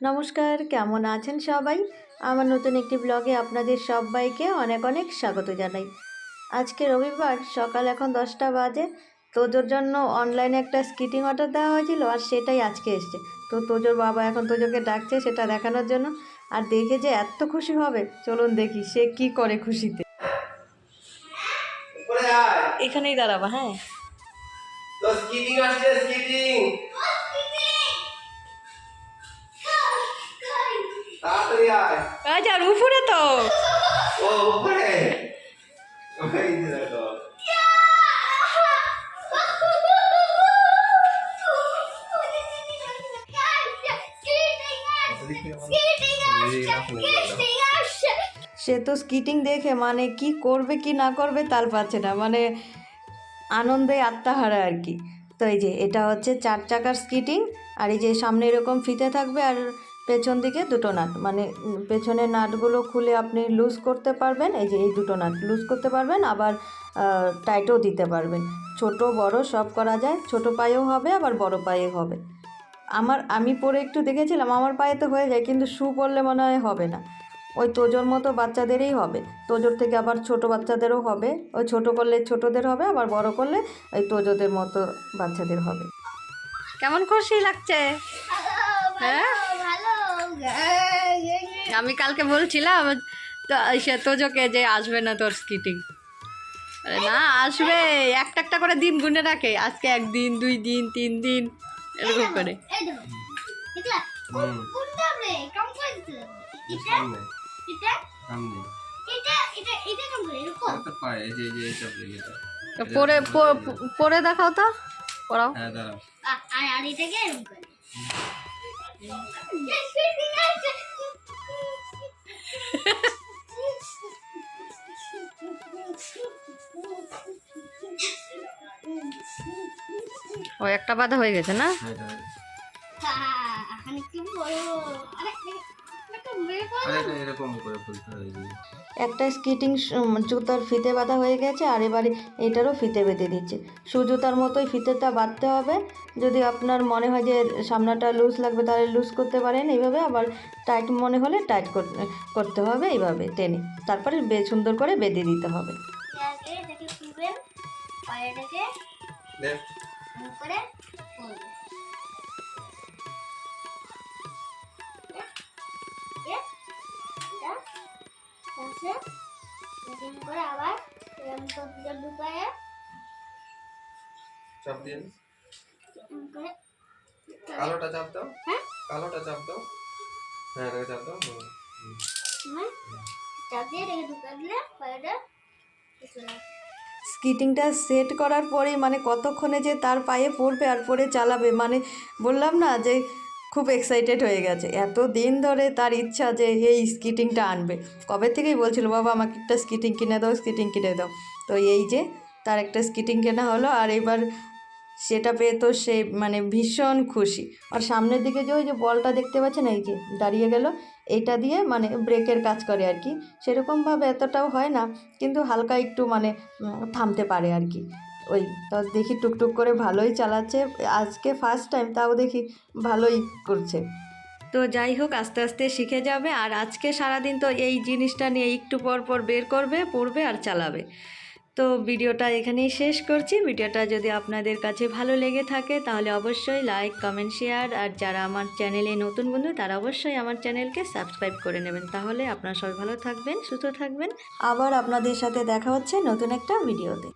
নমস্কার, কেমন আছেন সবাই? আমার নতুন একটি ব্লগে আপনাদের সবাইকে অনেক অনেক স্বাগত জানাই। আজকে রবিবার, সকাল এখন 10টা বাজে। তোজোর জন্য অনলাইনে একটা স্কিটিং অর্ডার দেওয়া হয়েছিল আর সেটাই আজকে এসছে। তো তোজোর বাবা এখন তোজোকে ডাকছে সেটা দেখানোর জন্য। আর দেখে যে এত খুশি হবে, চলুন দেখি সে কি করে খুশিতে। এখানেই দাঁড়াবা। হ্যাঁ, তো স্কিটিং আসছে, স্কিটিং তাড়াতাড়ি আয়। আচ্ছা, উপরে তো ও উপরে ওই যে দেখো সে তো স্কিটিং দেখে মানে কি করবে কি না করবে তাল পাচ্ছে না, মানে আনন্দে আত্মাহারা আর কি। তো এই যে এটা হচ্ছে 4 চাকার স্কিটিং, আর এই যে সামনে এরকম ফিতে থাকবে আর পেছন দিকে দুটো নাট, মানে পেছনের নাটগুলো খুলে আপনি লুজ করতে পারবেন। এই যে এই দুটো নাট লুজ করতে পারবেন, আবার টাইটও দিতে পারবেন। ছোট বড় সব করা যায়, ছোট পায়েও হবে আবার বড় পায়েও হবে। আমি পরে একটু দেখেছিলাম, আমার পায়ে তো হয়ে যায়, কিন্তু শু পরলে মনে হয় হবে না। ওই তোজোর মতো বাচ্চাদেরই হবে, তোজোর থেকে আবার ছোট বাচ্চাদেরও হবে। ওই ছোট করলে ছোটদের হবে, আবার বড় করলে ওই তোজোদের মতো বাচ্চাদের হবে। কেমন খুশি লাগছে? হ্যাঁ, আমি কালকে বলছিলাম তো সে তোজোকে যে আসবে না তোর স্কিটিং। না, আসবে। একটা একটা করে দিন গুনে রাখে, আজকে 1 দিন 2 দিন 3 দিন এরকম করে। পরে পরে দেখাও তো, পড়াও। ও একটা বাধা হয়ে গেছে না? একটা স্কিটিং জুতার ফিতে বাঁধা হয়ে গেছে, আর এবারে এটারও ফিতে বেঁধে দিচ্ছে। শু জুতার মতোই ফিতেটা বাঁধতে হবে। যদি আপনার মনে হয় যে সামনাটা লুজ লাগবে তাহলে লুজ করতে পারেন এইভাবে, আবার টাইট মনে হলে টাইট করতে হবে এইভাবে টেনে, তারপরে সুন্দর করে বেঁধে দিতে হবে। চাপ দিয়ে কালোটা চাপ দাও, কালোটা চাপ দাও। হ্যাঁ, এটাকে চাপ দাও। স্কিটিংটা সেট করার পরে মানে কতক্ষণে যে তার পায়ে পড়বে আর পরে চালাবে, মানে বললাম না যে খুব এক্সাইটেড হয়ে গেছে। এত দিন ধরে তার ইচ্ছা যে এই স্কিটিংটা আনবে, কবে থেকেই বলছিল বাবা আমাকে একটা স্কিটিং কিনে দাও, স্কিটিং কিনে দাও। তো এই যে তার একটা স্কিটিং কেনা হলো, আর এবার সেটা পেয়ে তো সে মানে ভীষণ খুশি। আর সামনের দিকে যে ওই যে বলটা দেখতে পাচ্ছেন, এই যে দাঁড়িয়ে গেল, এইটা দিয়ে মানে ব্রেকের কাজ করে আর কি। সেরকমভাবে এতটাও হয় না, কিন্তু হালকা একটু মানে থামতে পারে আর কি। ওই তো দেখি টুকটুক করে ভালোই চালাচ্ছে, আজকে ফার্স্ট টাইম, তাও দেখি ভালোই করছে। তো যাই হোক, আস্তে আস্তে শিখে যাবে। আর আজকে সারাদিন তো এই জিনিসটা নিয়ে একটু পর পর বের করবে, পড়বে আর চালাবে। তো ভিডিওটা এখানেই শেষ করছি। ভিডিওটা যদি আপনাদের কাছে ভালো লেগে থাকে তাহলে অবশ্যই লাইক, কমেন্ট, শেয়ার, আর যারা আমার চ্যানেলে নতুন বন্ধু তারা অবশ্যই আমার চ্যানেলকে সাবস্ক্রাইব করে নেবেন। তাহলে আপনারা সবাই ভালো থাকবেন, সুস্থ থাকবেন। আবার আপনাদের সাথে দেখা হচ্ছে নতুন একটা ভিডিওতে।